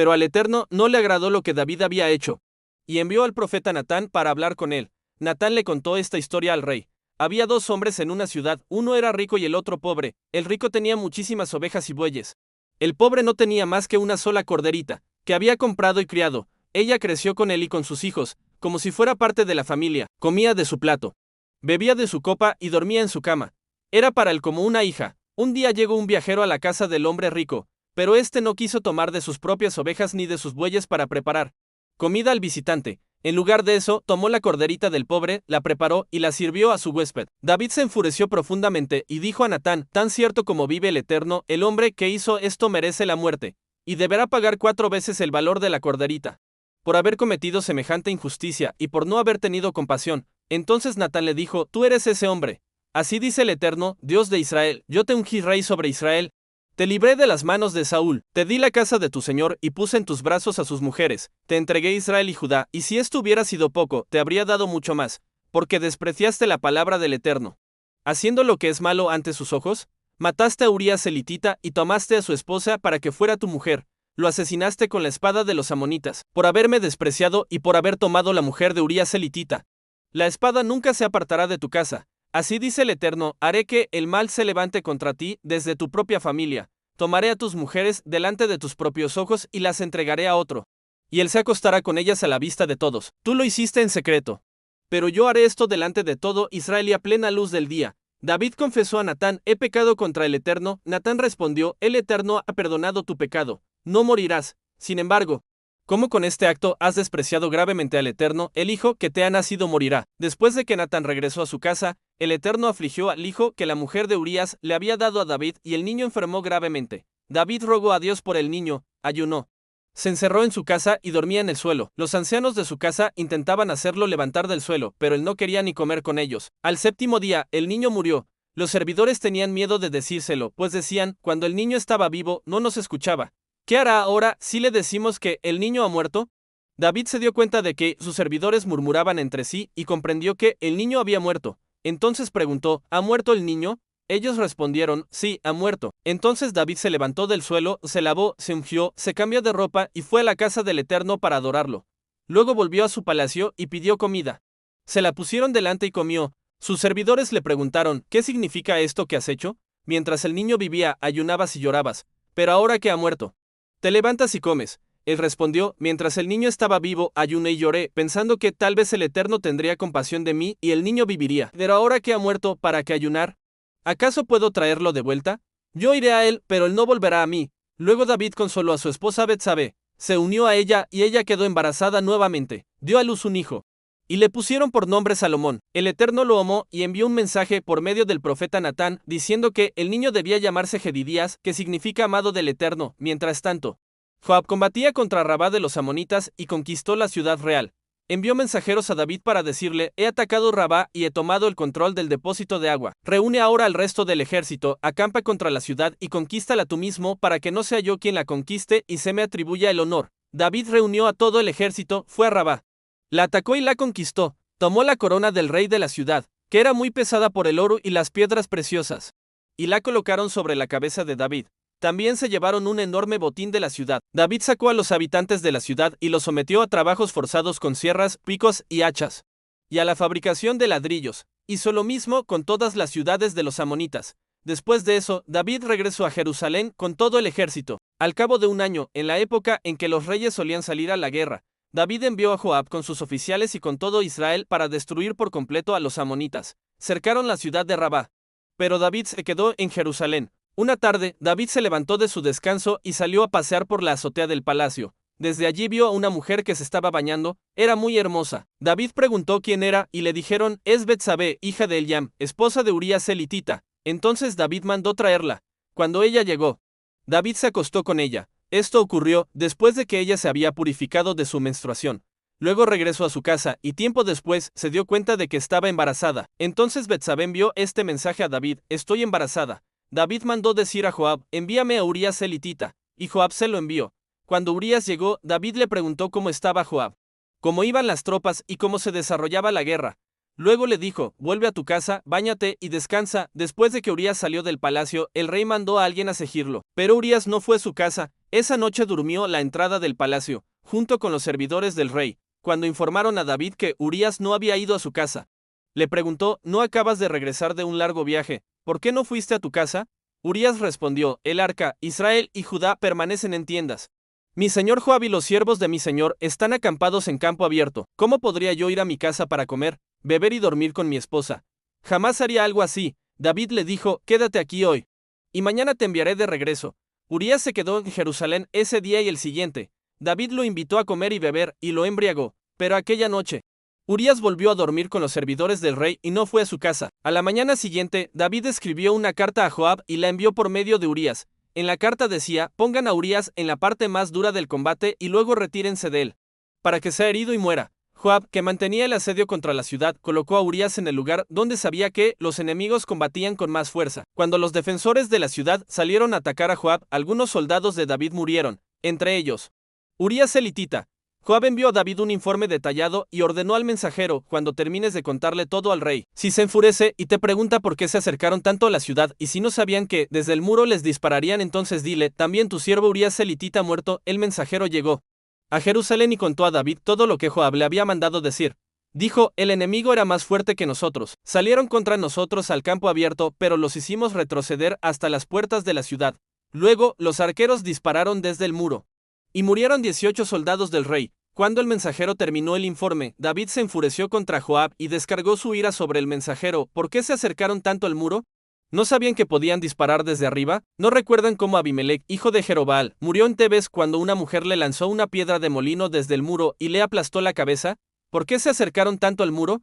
Pero al Eterno no le agradó lo que David había hecho, y envió al profeta Natán para hablar con él. Natán le contó esta historia al rey. Había dos hombres en una ciudad, uno era rico y el otro pobre. El rico tenía muchísimas ovejas y bueyes. El pobre no tenía más que una sola corderita, que había comprado y criado. Ella creció con él y con sus hijos, como si fuera parte de la familia. Comía de su plato, bebía de su copa y dormía en su cama. Era para él como una hija. Un día llegó un viajero a la casa del hombre rico, pero éste no quiso tomar de sus propias ovejas ni de sus bueyes para preparar comida al visitante. En lugar de eso, tomó la corderita del pobre, la preparó y la sirvió a su huésped. David se enfureció profundamente y dijo a Natán: tan cierto como vive el Eterno, el hombre que hizo esto merece la muerte, y deberá pagar 4 veces el valor de la corderita, por haber cometido semejante injusticia y por no haber tenido compasión. Entonces Natán le dijo: tú eres ese hombre. Así dice el Eterno, Dios de Israel: yo te ungí rey sobre Israel. Te libré de las manos de Saúl, te di la casa de tu señor y puse en tus brazos a sus mujeres, te entregué Israel y Judá, y si esto hubiera sido poco, te habría dado mucho más, porque despreciaste la palabra del Eterno, haciendo lo que es malo ante sus ojos. Mataste a Urías elitita y tomaste a su esposa para que fuera tu mujer, lo asesinaste con la espada de los amonitas, por haberme despreciado y por haber tomado la mujer de Urías elitita. La espada nunca se apartará de tu casa. Así dice el Eterno: haré que el mal se levante contra ti desde tu propia familia. Tomaré a tus mujeres delante de tus propios ojos y las entregaré a otro, y él se acostará con ellas a la vista de todos. Tú lo hiciste en secreto, pero yo haré esto delante de todo Israel y a plena luz del día. David confesó a Natán: he pecado contra el Eterno. Natán respondió: el Eterno ha perdonado tu pecado, no morirás. Sin embargo, ¿cómo con este acto has despreciado gravemente al Eterno? El hijo que te ha nacido morirá. Después de que Natán regresó a su casa, el Eterno afligió al hijo que la mujer de Urías le había dado a David y el niño enfermó gravemente. David rogó a Dios por el niño, ayunó, se encerró en su casa y dormía en el suelo. Los ancianos de su casa intentaban hacerlo levantar del suelo, pero él no quería ni comer con ellos. Al 7º día, el niño murió. Los servidores tenían miedo de decírselo, pues decían: cuando el niño estaba vivo, no nos escuchaba. ¿Qué hará ahora si le decimos que el niño ha muerto? David se dio cuenta de que sus servidores murmuraban entre sí y comprendió que el niño había muerto. Entonces preguntó: ¿ha muerto el niño? Ellos respondieron: sí, ha muerto. Entonces David se levantó del suelo, se lavó, se ungió, se cambió de ropa y fue a la casa del Eterno para adorarlo. Luego volvió a su palacio y pidió comida. Se la pusieron delante y comió. Sus servidores le preguntaron: ¿qué significa esto que has hecho? Mientras el niño vivía, ayunabas y llorabas, pero ahora que ha muerto, te levantas y comes. Él respondió: mientras el niño estaba vivo, ayuné y lloré, pensando que tal vez el Eterno tendría compasión de mí y el niño viviría. Pero ahora que ha muerto, ¿para qué ayunar? ¿Acaso puedo traerlo de vuelta? Yo iré a él, pero él no volverá a mí. Luego David consoló a su esposa Betsabé, se unió a ella y ella quedó embarazada nuevamente. Dio a luz un hijo, y le pusieron por nombre Salomón. El Eterno lo amó y envió un mensaje por medio del profeta Natán, diciendo que el niño debía llamarse Jedidías, que significa amado del Eterno. Mientras tanto, Joab combatía contra Rabá de los amonitas y conquistó la ciudad real. Envió mensajeros a David para decirle: he atacado Rabá y he tomado el control del depósito de agua. Reúne ahora al resto del ejército, acampa contra la ciudad y conquístala tú mismo, para que no sea yo quien la conquiste y se me atribuya el honor. David reunió a todo el ejército, fue a Rabá, la atacó y la conquistó. Tomó la corona del rey de la ciudad, que era muy pesada por el oro y las piedras preciosas, y la colocaron sobre la cabeza de David. También se llevaron un enorme botín de la ciudad. David sacó a los habitantes de la ciudad y los sometió a trabajos forzados con sierras, picos y hachas, y a la fabricación de ladrillos. Hizo lo mismo con todas las ciudades de los amonitas. Después de eso, David regresó a Jerusalén con todo el ejército. Al cabo de un año, en la época en que los reyes solían salir a la guerra, David envió a Joab con sus oficiales y con todo Israel para destruir por completo a los amonitas. Cercaron la ciudad de Rabá, pero David se quedó en Jerusalén. Una tarde, David se levantó de su descanso y salió a pasear por la azotea del palacio. Desde allí vio a una mujer que se estaba bañando. Era muy hermosa. David preguntó quién era y le dijeron: es Betsabé, hija de Eliam, esposa de Urías elitita. Entonces David mandó traerla. Cuando ella llegó, David se acostó con ella. Esto ocurrió después de que ella se había purificado de su menstruación. Luego regresó a su casa y tiempo después se dio cuenta de que estaba embarazada. Entonces Betsabé envió este mensaje a David: estoy embarazada. David mandó decir a Joab: envíame a Urías elitita, y Joab se lo envió. Cuando Urías llegó, David le preguntó cómo estaba Joab, cómo iban las tropas y cómo se desarrollaba la guerra. Luego le dijo: vuelve a tu casa, báñate y descansa. Después de que Urías salió del palacio, el rey mandó a alguien a seguirlo, pero Urías no fue a su casa. Esa noche durmió a la entrada del palacio, junto con los servidores del rey, cuando informaron a David que Urías no había ido a su casa. Le preguntó, ¿no acabas de regresar de un largo viaje? ¿Por qué no fuiste a tu casa? Urías respondió, el arca, Israel y Judá permanecen en tiendas. Mi señor Joab y los siervos de mi señor están acampados en campo abierto. ¿Cómo podría yo ir a mi casa para comer, beber y dormir con mi esposa? Jamás haría algo así. David le dijo, quédate aquí hoy, y mañana te enviaré de regreso. Urías se quedó en Jerusalén ese día y el siguiente. David lo invitó a comer y beber, y lo embriagó, pero aquella noche Urías volvió a dormir con los servidores del rey y no fue a su casa. A la mañana siguiente, David escribió una carta a Joab y la envió por medio de Urías. En la carta decía, pongan a Urías en la parte más dura del combate y luego retírense de él, para que sea herido y muera. Joab, que mantenía el asedio contra la ciudad, colocó a Urías en el lugar donde sabía que los enemigos combatían con más fuerza. Cuando los defensores de la ciudad salieron a atacar a Joab, algunos soldados de David murieron, entre ellos Urías elitita. Joab envió a David un informe detallado y ordenó al mensajero, cuando termines de contarle todo al rey, si se enfurece y te pregunta por qué se acercaron tanto a la ciudad y si no sabían que desde el muro les dispararían, entonces dile, también tu siervo Urías elitita muerto. El mensajero llegó a Jerusalén y contó a David todo lo que Joab le había mandado decir. Dijo, el enemigo era más fuerte que nosotros. Salieron contra nosotros al campo abierto, pero los hicimos retroceder hasta las puertas de la ciudad. Luego, los arqueros dispararon desde el muro y murieron 18 soldados del rey. Cuando el mensajero terminó el informe, David se enfureció contra Joab y descargó su ira sobre el mensajero. ¿Por qué se acercaron tanto al muro? ¿No sabían que podían disparar desde arriba? ¿No recuerdan cómo Abimelec, hijo de Jerobal, murió en Tebes cuando una mujer le lanzó una piedra de molino desde el muro y le aplastó la cabeza? ¿Por qué se acercaron tanto al muro?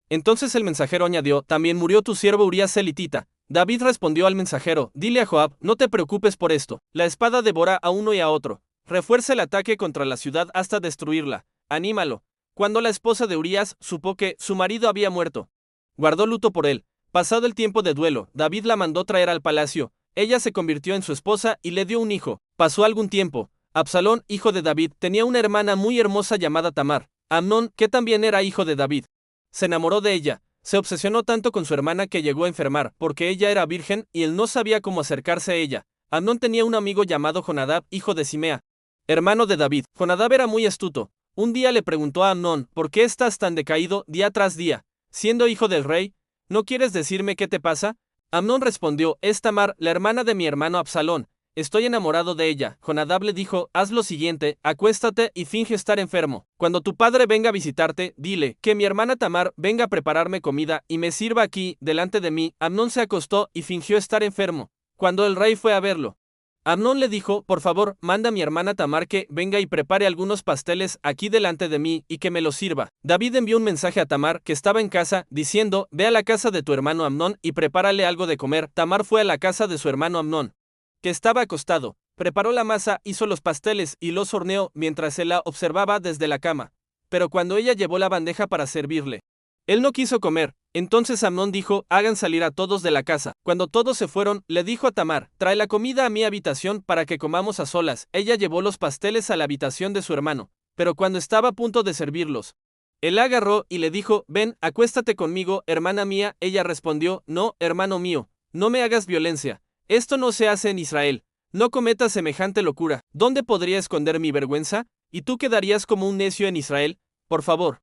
Entonces el mensajero añadió, también murió tu siervo Urías elitita. David respondió al mensajero, dile a Joab, no te preocupes por esto. La espada devora a uno y a otro. Refuerza el ataque contra la ciudad hasta destruirla. Anímalo. Cuando la esposa de Urías supo que su marido había muerto, guardó luto por él. Pasado el tiempo de duelo, David la mandó traer al palacio. Ella se convirtió en su esposa y le dio un hijo. Pasó algún tiempo. Absalón, hijo de David, tenía una hermana muy hermosa llamada Tamar. Amnón, que también era hijo de David, se enamoró de ella. Se obsesionó tanto con su hermana que llegó a enfermar, porque ella era virgen y él no sabía cómo acercarse a ella. Amnón tenía un amigo llamado Jonadab, hijo de Simea, hermano de David. Jonadab era muy astuto. Un día le preguntó a Amnón, ¿por qué estás tan decaído día tras día? Siendo hijo del rey, ¿no quieres decirme qué te pasa? Amnón respondió, es Tamar, la hermana de mi hermano Absalón. Estoy enamorado de ella. Jonadab le dijo, haz lo siguiente, acuéstate y finge estar enfermo. Cuando tu padre venga a visitarte, dile, que mi hermana Tamar venga a prepararme comida y me sirva aquí, delante de mí. Amnón se acostó y fingió estar enfermo. Cuando el rey fue a verlo, Amnón le dijo, por favor, manda a mi hermana Tamar que venga y prepare algunos pasteles aquí delante de mí y que me los sirva. David envió un mensaje a Tamar, que estaba en casa, diciendo, ve a la casa de tu hermano Amnón y prepárale algo de comer. Tamar fue a la casa de su hermano Amnón, que estaba acostado. Preparó la masa, hizo los pasteles y los horneó mientras él la observaba desde la cama. Pero cuando ella llevó la bandeja para servirle, él no quiso comer. Entonces Amnón dijo, hagan salir a todos de la casa. Cuando todos se fueron, le dijo a Tamar, trae la comida a mi habitación para que comamos a solas. Ella llevó los pasteles a la habitación de su hermano, pero cuando estaba a punto de servirlos, él la agarró y le dijo, ven, acuéstate conmigo, hermana mía. Ella respondió, no, hermano mío, no me hagas violencia. Esto no se hace en Israel. No cometas semejante locura. ¿Dónde podría esconder mi vergüenza? ¿Y tú quedarías como un necio en Israel? Por favor,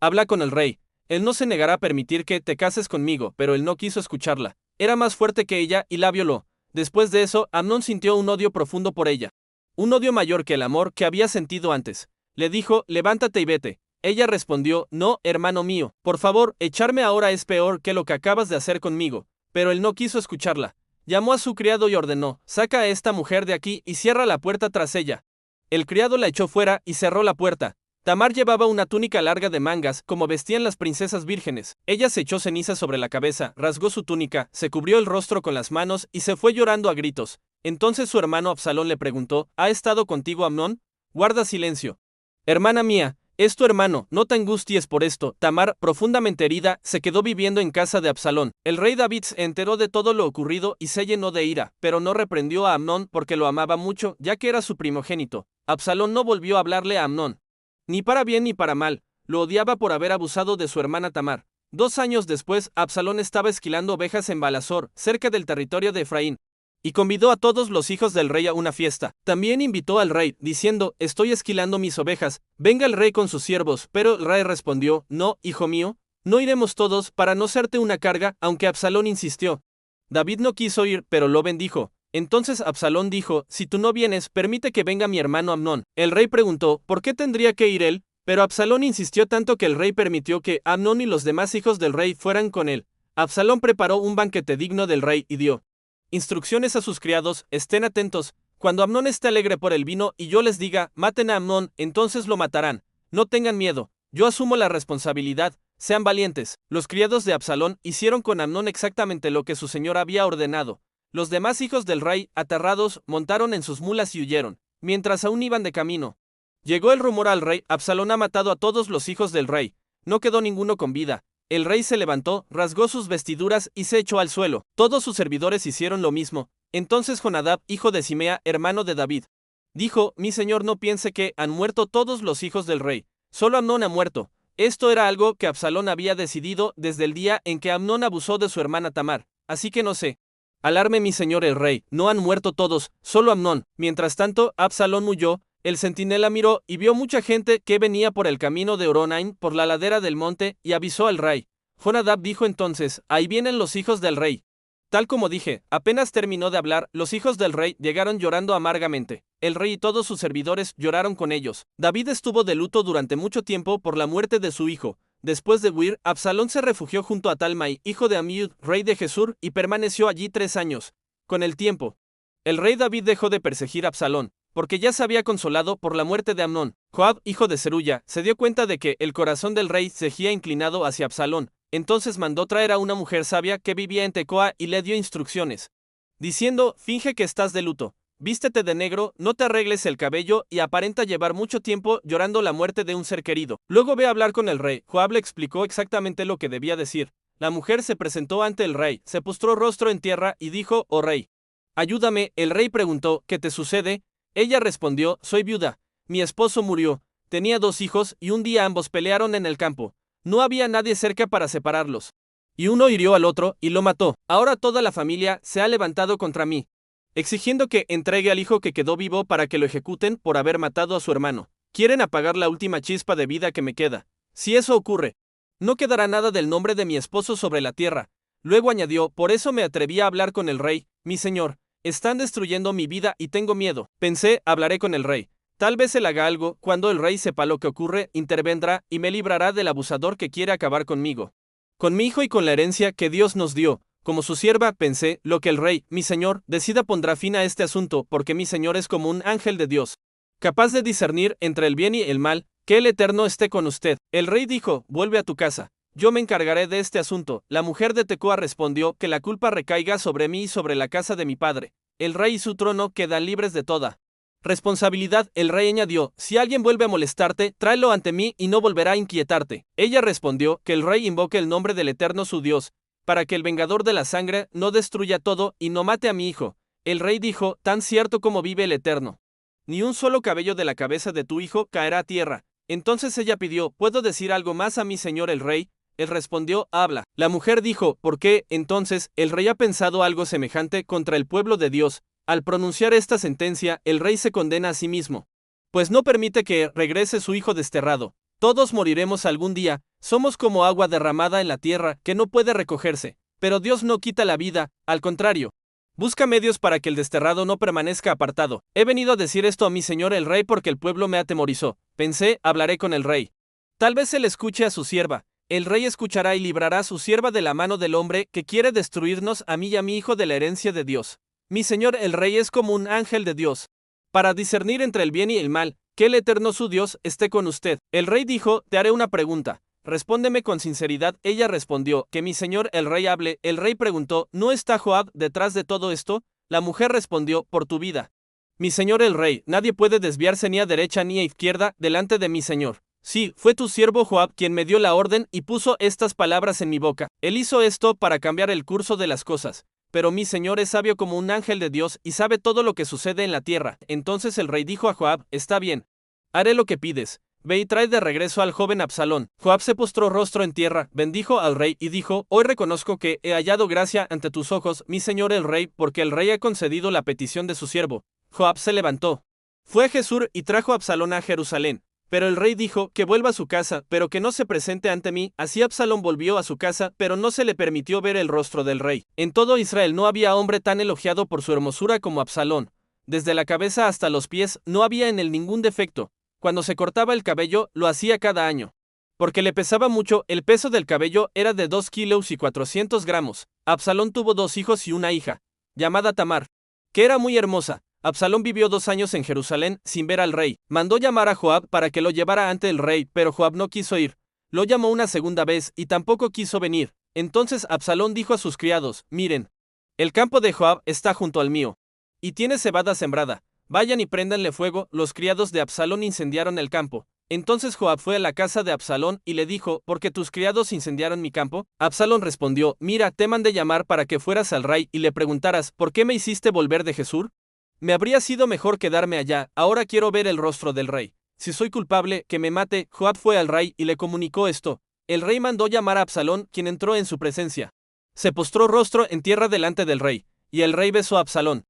habla con el rey. Él no se negará a permitir que te cases conmigo, pero él no quiso escucharla. Era más fuerte que ella y la violó. Después de eso, Amnón sintió un odio profundo por ella. Un odio mayor que el amor que había sentido antes. Le dijo, levántate y vete. Ella respondió, no, hermano mío, por favor, echarme ahora es peor que lo que acabas de hacer conmigo. Pero él no quiso escucharla. Llamó a su criado y ordenó, saca a esta mujer de aquí y cierra la puerta tras ella. El criado la echó fuera y cerró la puerta. Tamar llevaba una túnica larga de mangas, como vestían las princesas vírgenes. Ella se echó ceniza sobre la cabeza, rasgó su túnica, se cubrió el rostro con las manos y se fue llorando a gritos. Entonces su hermano Absalón le preguntó, ¿ha estado contigo Amnón? Guarda silencio. Hermana mía, es tu hermano, no te angusties por esto. Tamar, profundamente herida, se quedó viviendo en casa de Absalón. El rey David se enteró de todo lo ocurrido y se llenó de ira, pero no reprendió a Amnón porque lo amaba mucho, ya que era su primogénito. Absalón no volvió a hablarle a Amnón, ni para bien ni para mal. Lo odiaba por haber abusado de su hermana Tamar. 2 años después, Absalón estaba esquilando ovejas en Balasor, cerca del territorio de Efraín. y convidó a todos los hijos del rey a una fiesta. También invitó al rey, diciendo: estoy esquilando mis ovejas, venga el rey con sus siervos. Pero el rey respondió: no, hijo mío, no iremos todos, para no serte una carga, aunque Absalón insistió. David no quiso ir, pero lo bendijo. Entonces Absalón dijo: si tú no vienes, permite que venga mi hermano Amnón. El rey preguntó: ¿por qué tendría que ir él? Pero Absalón insistió tanto que el rey permitió que Amnón y los demás hijos del rey fueran con él. Absalón preparó un banquete digno del rey y dio instrucciones a sus criados: estén atentos, cuando Amnón esté alegre por el vino y yo les diga: maten a Amnón, entonces lo matarán. No tengan miedo, yo asumo la responsabilidad, sean valientes. Los criados de Absalón hicieron con Amnón exactamente lo que su señor había ordenado. Los demás hijos del rey, aterrados, montaron en sus mulas y huyeron, mientras aún iban de camino. Llegó el rumor al rey: Absalón ha matado a todos los hijos del rey, no quedó ninguno con vida. El rey se levantó, rasgó sus vestiduras y se echó al suelo. Todos sus servidores hicieron lo mismo. Entonces Jonadab, hijo de Simea, hermano de David, dijo: mi señor no piense que han muerto todos los hijos del rey, solo Amnón ha muerto. Esto era algo que Absalón había decidido desde el día en que Amnón abusó de su hermana Tamar, así que no se alarme mi señor el rey, no han muerto todos, solo Amnón. Mientras tanto, Absalón huyó. El centinela miró y vio mucha gente que venía por el camino de Horonaim, por la ladera del monte, y avisó al rey. Jonadab dijo entonces: ahí vienen los hijos del rey. Tal como dije, apenas terminó de hablar, los hijos del rey llegaron llorando amargamente. El rey y todos sus servidores lloraron con ellos. David estuvo de luto durante mucho tiempo por la muerte de su hijo. Después de huir, Absalón se refugió junto a Talmai, hijo de Amiud, rey de Gesur, y permaneció allí 3 años. Con el tiempo, el rey David dejó de perseguir a Absalón, porque ya se había consolado por la muerte de Amnón. Joab, hijo de Zeruya, se dio cuenta de que el corazón del rey seguía inclinado hacia Absalón. Entonces mandó traer a una mujer sabia que vivía en Tecoa y le dio instrucciones, diciendo: finge que estás de luto, vístete de negro, no te arregles el cabello y aparenta llevar mucho tiempo llorando la muerte de un ser querido. Luego ve a hablar con el rey. Joab le explicó exactamente lo que debía decir. La mujer se presentó ante el rey, se postró rostro en tierra y dijo: oh rey, ayúdame. El rey preguntó: ¿qué te sucede? Ella respondió: soy viuda, mi esposo murió, tenía 2 hijos y un día ambos pelearon en el campo. No había nadie cerca para separarlos, y uno hirió al otro y lo mató. Ahora toda la familia se ha levantado contra mí, exigiendo que entregue al hijo que quedó vivo para que lo ejecuten por haber matado a su hermano. Quieren apagar la última chispa de vida que me queda. Si eso ocurre, no quedará nada del nombre de mi esposo sobre la tierra. Luego añadió: por eso me atreví a hablar con el rey, mi señor. Están destruyendo mi vida y tengo miedo. Pensé: hablaré con el rey. Tal vez él haga algo. Cuando el rey sepa lo que ocurre, intervendrá y me librará del abusador que quiere acabar conmigo, con mi hijo y con la herencia que Dios nos dio. Como su sierva, pensé: lo que el rey, mi señor, decida pondrá fin a este asunto, porque mi señor es como un ángel de Dios, capaz de discernir entre el bien y el mal. Que el Eterno esté con usted. El rey dijo: vuelve a tu casa, yo me encargaré de este asunto. La mujer de Tecoa respondió: que la culpa recaiga sobre mí y sobre la casa de mi padre. El rey y su trono quedan libres de toda responsabilidad. El rey añadió: si alguien vuelve a molestarte, tráelo ante mí y no volverá a inquietarte. Ella respondió: que el rey invoque el nombre del Eterno su Dios, para que el vengador de la sangre no destruya todo y no mate a mi hijo. El rey dijo: tan cierto como vive el Eterno, ni un solo cabello de la cabeza de tu hijo caerá a tierra. Entonces ella pidió: ¿puedo decir algo más a mi señor el rey? Él respondió: habla. La mujer dijo: ¿por qué? Entonces el rey ha pensado algo semejante contra el pueblo de Dios. Al pronunciar esta sentencia, el rey se condena a sí mismo, pues no permite que regrese su hijo desterrado. Todos moriremos algún día. Somos como agua derramada en la tierra que no puede recogerse. Pero Dios no quita la vida, al contrario, busca medios para que el desterrado no permanezca apartado. He venido a decir esto a mi señor el rey porque el pueblo me atemorizó. Pensé: hablaré con el rey. Tal vez él escuche a su sierva. El rey escuchará y librará a su sierva de la mano del hombre que quiere destruirnos a mí y a mi hijo de la herencia de Dios. Mi señor el rey es como un ángel de Dios, para discernir entre el bien y el mal. Que el Eterno su Dios esté con usted. El rey dijo: te haré una pregunta. Respóndeme con sinceridad. Ella respondió: que mi señor el rey hable. El rey preguntó: ¿no está Joab detrás de todo esto? La mujer respondió: por tu vida, mi señor el rey, nadie puede desviarse ni a derecha ni a izquierda delante de mi señor. Sí, fue tu siervo Joab quien me dio la orden y puso estas palabras en mi boca. Él hizo esto para cambiar el curso de las cosas. Pero mi señor es sabio como un ángel de Dios y sabe todo lo que sucede en la tierra. Entonces el rey dijo a Joab: está bien, haré lo que pides. ve y trae de regreso al joven Absalón. Joab se postró rostro en tierra, bendijo al rey y dijo: Hoy reconozco que he hallado gracia ante tus ojos, mi señor el rey, porque el rey ha concedido la petición de su siervo. Joab se levantó, fue a Gesur y trajo a Absalón a Jerusalén. Pero el rey dijo: que vuelva a su casa, pero que no se presente ante mí. Así Absalón volvió a su casa, pero no se le permitió ver el rostro del rey. En todo Israel no había hombre tan elogiado por su hermosura como Absalón. Desde la cabeza hasta los pies no había en él ningún defecto. Cuando se cortaba el cabello, lo hacía cada año. Porque le pesaba mucho, el peso del cabello era de 2 kilos y 400 gramos. Absalón tuvo 2 hijos y una hija, llamada Tamar, que era muy hermosa. Absalón vivió 2 años en Jerusalén sin ver al rey. Mandó llamar a Joab para que lo llevara ante el rey, pero Joab no quiso ir. Lo llamó una segunda vez y tampoco quiso venir. Entonces Absalón dijo a sus criados: miren, el campo de Joab está junto al mío, y tiene cebada sembrada. Vayan y préndanle fuego. Los criados de Absalón incendiaron el campo. Entonces Joab fue a la casa de Absalón y le dijo: ¿por qué tus criados incendiaron mi campo? Absalón respondió: mira, te mandé llamar para que fueras al rey y le preguntaras: ¿por qué me hiciste volver de Gesur? Me habría sido mejor quedarme allá. Ahora quiero ver el rostro del rey. Si soy culpable, que me mate. Joab fue al rey y le comunicó esto. El rey mandó llamar a Absalón, quien entró en su presencia. Se postró rostro en tierra delante del rey, y el rey besó a Absalón.